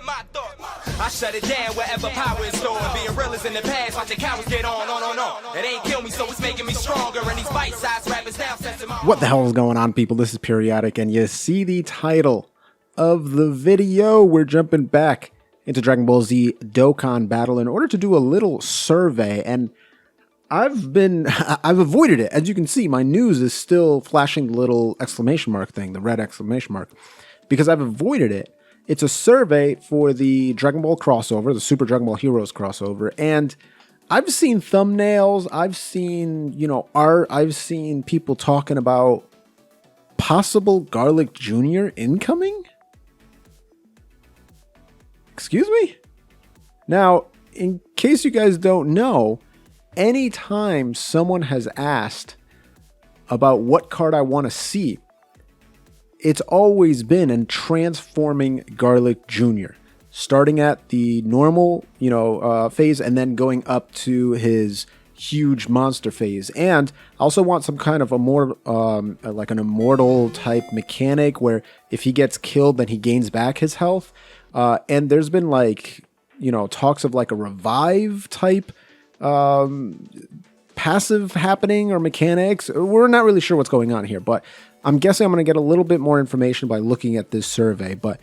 my thoughts. I shut it down wherever power is stored. Being real is in the past, watching cowards get on. It ain't kill me, so it's making me stronger. And these bite-sized rappers now sensing my... What the hell is going on, people? This is Periodic, and you see the title of the video. We're jumping back into Dragon Ball Z Dokkan Battle in order to do a little survey, and I've avoided it. As you can see, my news is still flashing the little exclamation mark thing, the red exclamation mark, because I've avoided it. It's a survey for the Dragon Ball crossover, the Super Dragon Ball Heroes crossover, and I've seen thumbnails, I've seen, art, I've seen people talking about possible Garlic Jr. incoming? Excuse me? Now, in case you guys don't know, anytime someone has asked about what card I want to see, it's always been in transforming Garlic Jr., starting at the normal, phase and then going up to his huge monster phase. And I also want some kind of like an immortal type mechanic where if he gets killed, then he gains back his health. And there's been talks of like a revive type passive happening or mechanics. We're not really sure what's going on here, but I'm guessing I'm going to get a little bit more information by looking at this survey. But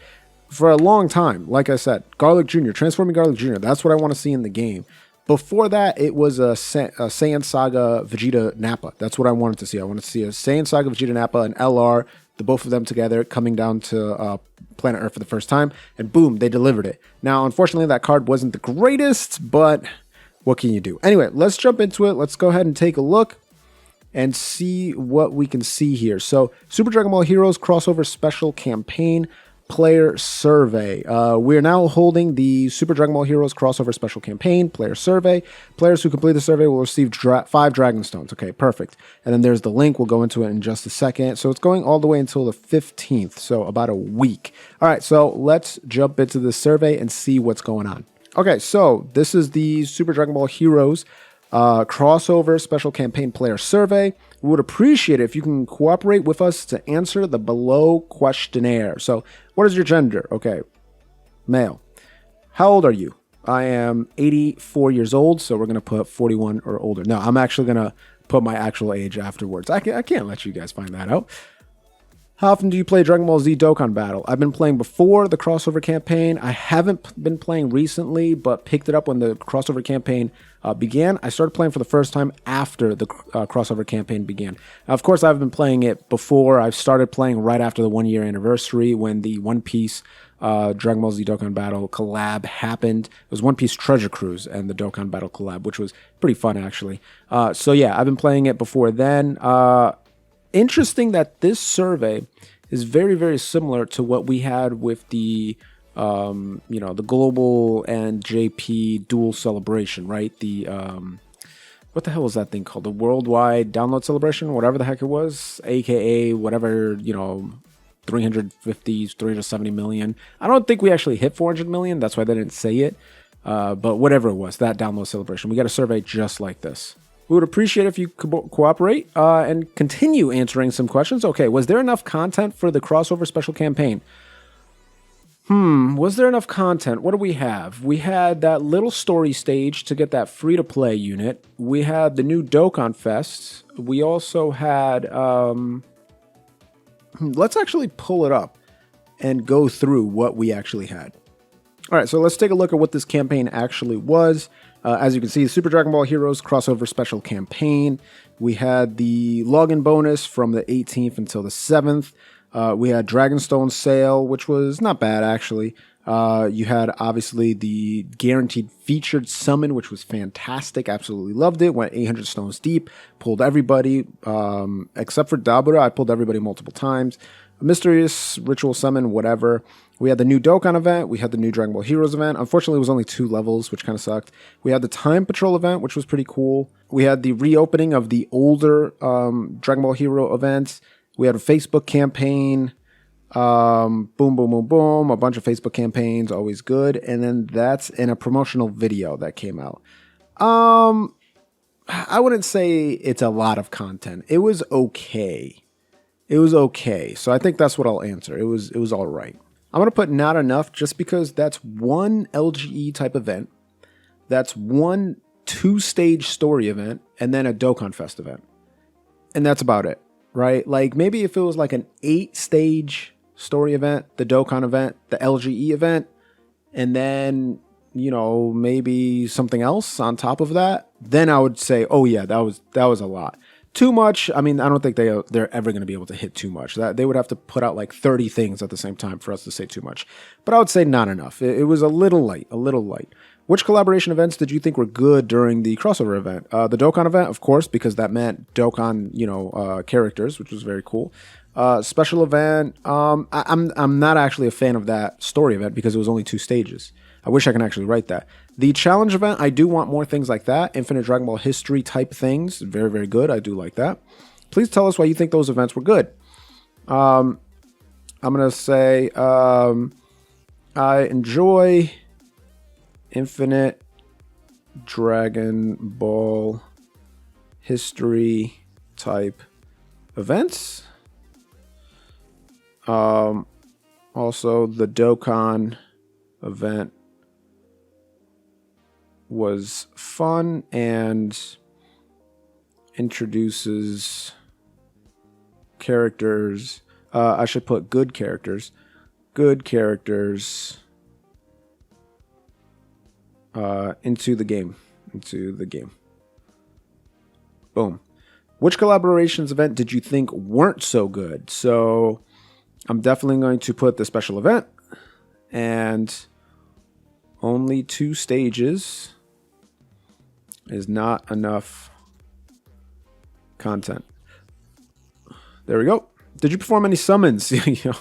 for a long time, like I said, Garlic Jr., transforming Garlic Jr., that's what I want to see in the game. Before that, it was a Saiyan Saga Vegeta Nappa. That's what I wanted to see. I wanted to see a Saiyan Saga Vegeta Nappa and LR, the both of them together coming down to planet Earth for the first time, and boom, they delivered it. Now, unfortunately, that card wasn't the greatest, but what can you do? Anyway, let's jump into it. Let's go ahead and take a look and see what we can see here. So, Super Dragon Ball Heroes crossover special campaign player survey. We're now holding the Super Dragon Ball Heroes crossover special campaign player survey. Players who complete the survey will receive 5 Dragon Stones. Okay, perfect. And then there's the link. We'll go into it in just a second. So it's going all the way until the 15th, so about a week. All right, so let's jump into the survey and see what's going on. Okay, so this is the Super Dragon Ball Heroes crossover special campaign player survey. We would appreciate it if you can cooperate with us to answer the below questionnaire. So, what is your gender? Okay, male. How old are you? I am 84 years old, so we're going to put 41 or older. No, I'm actually going to put my actual age afterwards. I can't let you guys find that out. How often do you play Dragon Ball Z Dokkan Battle? I've been playing before the crossover campaign. I haven't been playing recently, but picked it up when the crossover campaign began. I started playing for the first time after the crossover campaign began. Now, of course, I've been playing it before. I've started playing right after the 1-year anniversary when the One Piece Dragon Ball Z Dokkan Battle collab happened. It was One Piece Treasure Cruise and the Dokkan Battle collab, which was pretty fun, actually. So yeah, I've been playing it before then. Interesting that this survey is very, very similar to what we had with the, the Global and JP dual celebration, right? The, what the hell was that thing called? The Worldwide Download Celebration, whatever the heck it was, aka whatever, 350, 370 million. I don't think we actually hit 400 million. That's why they didn't say it. But whatever it was, that download celebration, we got a survey just like this. We would appreciate if you could cooperate and continue answering some questions. Okay, was there enough content for the crossover special campaign? Was there enough content? What do we have? We had that little story stage to get that free-to-play unit. We had the new Dokkan Fest. We also had... let's actually pull it up and go through what we actually had. All right, so let's take a look at what this campaign actually was. As you can see, Super Dragon Ball Heroes crossover special campaign. We had the login bonus from the 18th until the 7th. We had Dragonstone sale, which was not bad, actually. You had, obviously, the guaranteed featured summon, which was fantastic. Absolutely loved it. Went 800 stones deep. Pulled everybody, except for Dabura. I pulled everybody multiple times. A mysterious ritual summon, whatever. We had the new Dokkan event. We had the new Dragon Ball Heroes event. Unfortunately, it was only 2 levels, which kind of sucked. We had the Time Patrol event, which was pretty cool. We had the reopening of the older Dragon Ball Hero events. We had a Facebook campaign. Boom, boom, boom, boom. A bunch of Facebook campaigns, always good. And then that's in a promotional video that came out. I wouldn't say it's a lot of content. It was okay. It was okay. So I think that's what I'll answer. It was all right. I'm going to put not enough just because that's one LGE type event. That's one 2-stage story event and then a Dokkan Fest event. And that's about it, right? Like maybe if it was like an 8-stage story event, the Dokkan event, the LGE event, and then, you know, maybe something else on top of that, then I would say, oh yeah, that was a lot. Too much. I mean, I don't think they're ever going to be able to hit too much. That they would have to put out like 30 things at the same time for us to say too much. But I would say not enough. It was a little light, a little light. Which collaboration events did you think were good during the crossover event? The Dokkan event, of course, because that meant Dokkan, characters, which was very cool. Special event. I'm not actually a fan of that story event because it was only 2 stages. I wish I can actually write that. The challenge event, I do want more things like that. Infinite Dragon Ball history type things. Very, very good. I do like that. Please tell us why you think those events were good. I'm going to say I enjoy Infinite Dragon Ball history type events. Also, the Dokkan event was fun and introduces characters. I should put good characters. Good characters into the game. Boom. Which collaborations event did you think weren't so good? So I'm definitely going to put the special event and only 2 stages is not enough content. There we go. Did you perform any summons? Yeah,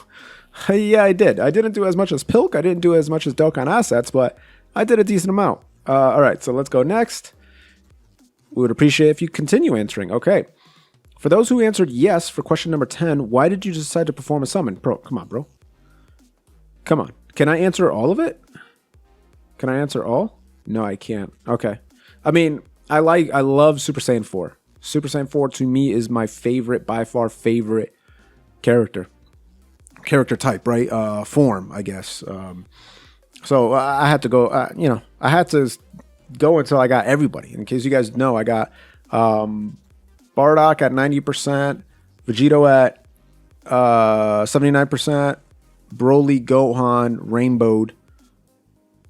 I did. I didn't do as much as Pilk. I didn't do as much as Dokkan Assets, but I did a decent amount. All right, so let's go next. We would appreciate if you continue answering. Okay. For those who answered yes for question number 10, why did you decide to perform a summon? Bro, come on, bro. Come on. Can I answer all of it? Can I answer all? No, I can't. Okay. I mean, I love Super Saiyan 4. Super Saiyan 4 to me is my favorite, by far favorite character type, right? Form, I guess. So I had to go, I had to go until I got everybody. In case you guys know, I got Bardock at 90%, Vegito at 79%, Broly, Gohan, Rainbowed.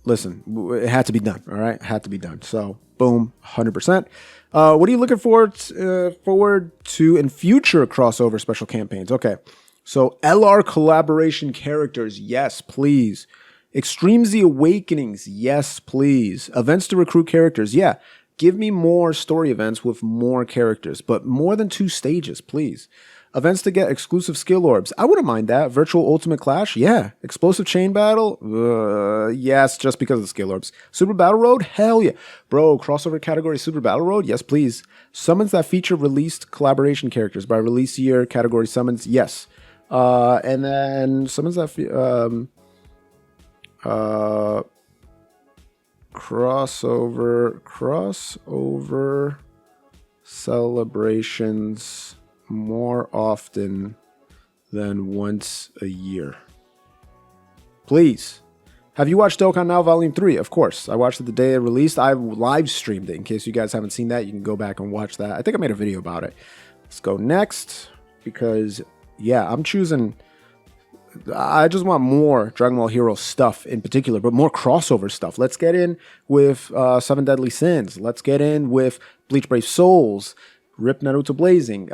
Listen, it had to be done, all right? It had to be done. So, boom, 100%. What are you looking forward to in future crossover special campaigns? Okay, so LR collaboration characters, yes, please. Extreme Z Awakenings, yes, please. Events to recruit characters, yeah. Give me more story events with more characters, but more than 2 stages, please. Events to get exclusive skill orbs. I wouldn't mind that. Virtual Ultimate Clash, yeah. Explosive Chain Battle, yes, just because of the skill orbs. Super Battle Road, hell yeah. Bro, crossover category Super Battle Road, yes, please. Summons that feature released collaboration characters by release year category summons, yes. And then summons that crossover celebrations more often than once a year. Please. Have you watched Dokkan Now Volume 3? Of course. I watched it the day it released. I live streamed it. In case you guys haven't seen that, you can go back and watch that. I think I made a video about it. Let's go next because, yeah, I'm choosing... I just want more Dragon Ball Hero stuff in particular, but more crossover stuff. Let's get in with 7 Deadly Sins. Let's get in with Bleach Brave Souls, Rip Naruto Blazing.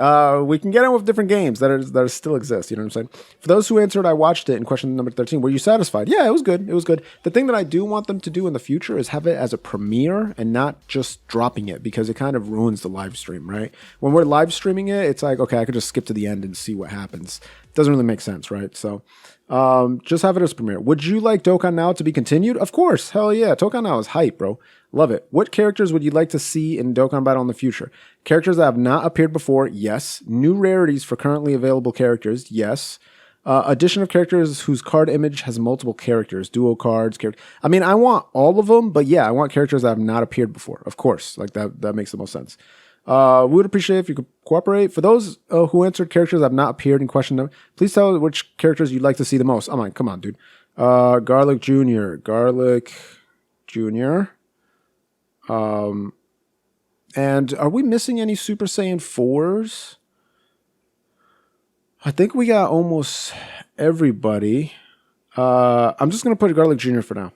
We can get in with different games that still exist. You know what I'm saying? For those who answered, I watched it in question number 13. Were you satisfied? Yeah, it was good. It was good. The thing that I do want them to do in the future is have it as a premiere and not just dropping it because it kind of ruins the live stream, right? When we're live streaming it, it's like, okay, I could just skip to the end and see what happens. Doesn't really make sense, right? So just have it as premiere. Would you like Dokkan Now to be continued? Of course. Hell yeah. Dokkan Now is hype, bro. Love it. What characters would you like to see in Dokkan Battle in the future? Characters that have not appeared before? Yes. New rarities for currently available characters? Yes. Addition of characters whose card image has multiple characters, duo cards. I mean, I want all of them, but yeah, I want characters that have not appeared before. Of course. Like that makes the most sense. We would appreciate if you could cooperate. For those who answered characters that have not appeared in question number, please tell which characters you'd like to see the most. I'm like, come on, dude. Garlic Jr. Garlic Jr. And are we missing any Super Saiyan 4s? I think we got almost everybody. I'm just going to put Garlic Jr. for now.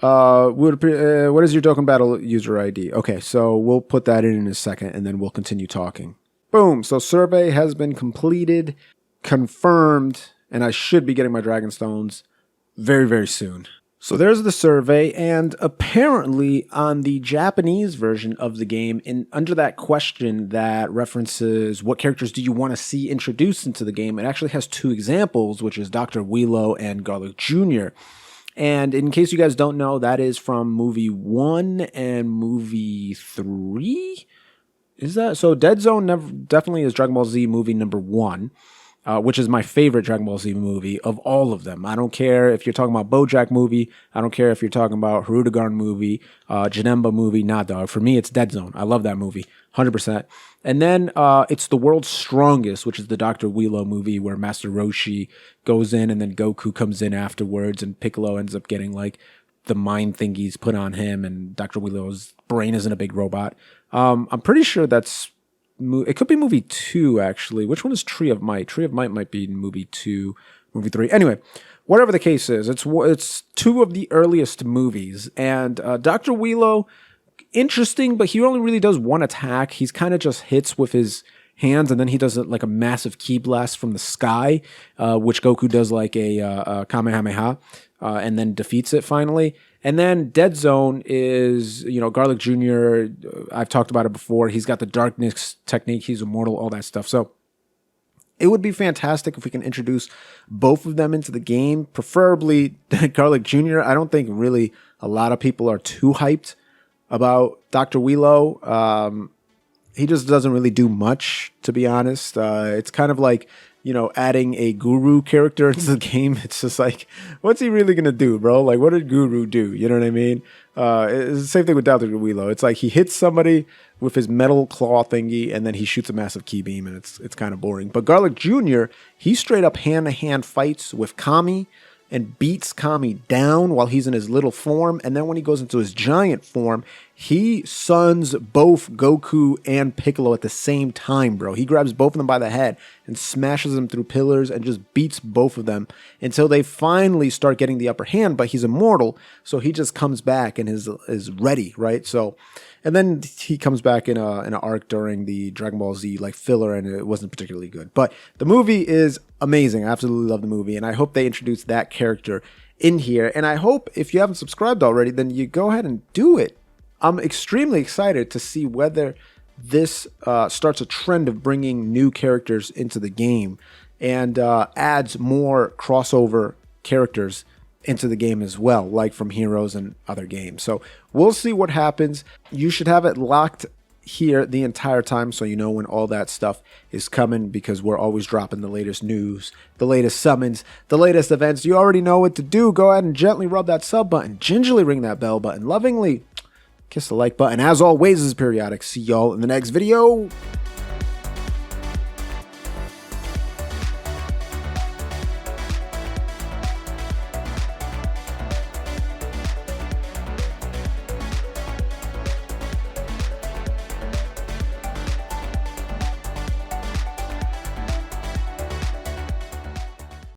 What is your Dokkan Battle user ID? Okay, so we'll put that in a second, and then we'll continue talking. Boom. So survey has been completed, confirmed, and I should be getting my Dragon Stones very, very soon. So there's the survey, and apparently on the Japanese version of the game, under that question that references what characters do you want to see introduced into the game, it actually has two examples, which is Dr. Wheelo and Garlic Jr. And in case you guys don't know, that is from movie 1 and movie 3. Is that so? Dead Zone definitely is Dragon Ball Z movie number 1. Which is my favorite Dragon Ball Z movie of all of them. I don't care if you're talking about BoJack movie. I don't care if you're talking about Hirudegarn movie, Janemba movie, nah dog. For me, it's Dead Zone. I love that movie, 100%. And then it's The World's Strongest, which is the Dr. Wheelo movie where Master Roshi goes in and then Goku comes in afterwards and Piccolo ends up getting like the mind thingies put on him and Dr. Wheelo's brain isn't a big robot. I'm pretty sure it could be movie 2, actually. Which one is Tree of Might? Tree of Might might be movie 2, movie 3. Anyway, whatever the case is, it's two of the earliest movies. And Dr. Wheelo, interesting, but he only really does one attack. He's kind of just hits with his hands, and then he does like a massive ki blast from the sky, which Goku does like a Kamehameha, and then defeats it finally. And then Dead Zone is, Garlic Jr., I've talked about it before. He's got the darkness technique. He's immortal, all that stuff. So it would be fantastic if we can introduce both of them into the game, preferably Garlic Jr. I don't think really a lot of people are too hyped about Dr. Wheelo. He just doesn't really do much, to be honest. It's kind of like, adding a guru character into the game. It's just like, what's he really going to do, bro? Like, what did Guru do? You know what I mean? It's the same thing with Dr. Wheelo. It's like he hits somebody with his metal claw thingy, and then he shoots a massive ki beam, and it's kind of boring. But Garlic Jr., he straight up hand-to-hand fights with Kami and beats Kami down while he's in his little form. And then when he goes into his giant form, he suns both Goku and Piccolo at the same time, bro. He grabs both of them by the head and smashes them through pillars and just beats both of them until they finally start getting the upper hand, but he's immortal, so he just comes back and is ready, right? So, and then he comes back in an arc during the Dragon Ball Z like filler, and it wasn't particularly good. But the movie is amazing. I absolutely love the movie, and I hope they introduce that character in here. And I hope if you haven't subscribed already, then you go ahead and do it. I'm extremely excited to see whether this starts a trend of bringing new characters into the game and adds more crossover characters into the game as well, like from Heroes and other games. So we'll see what happens. You should have it locked here the entire time so you know when all that stuff is coming, because we're always dropping the latest news, the latest summons, the latest events. You already know what to do. Go ahead and gently rub that sub button, gingerly ring that bell button, lovingly kiss the like button. As always, this is Periodik. See y'all in the next video.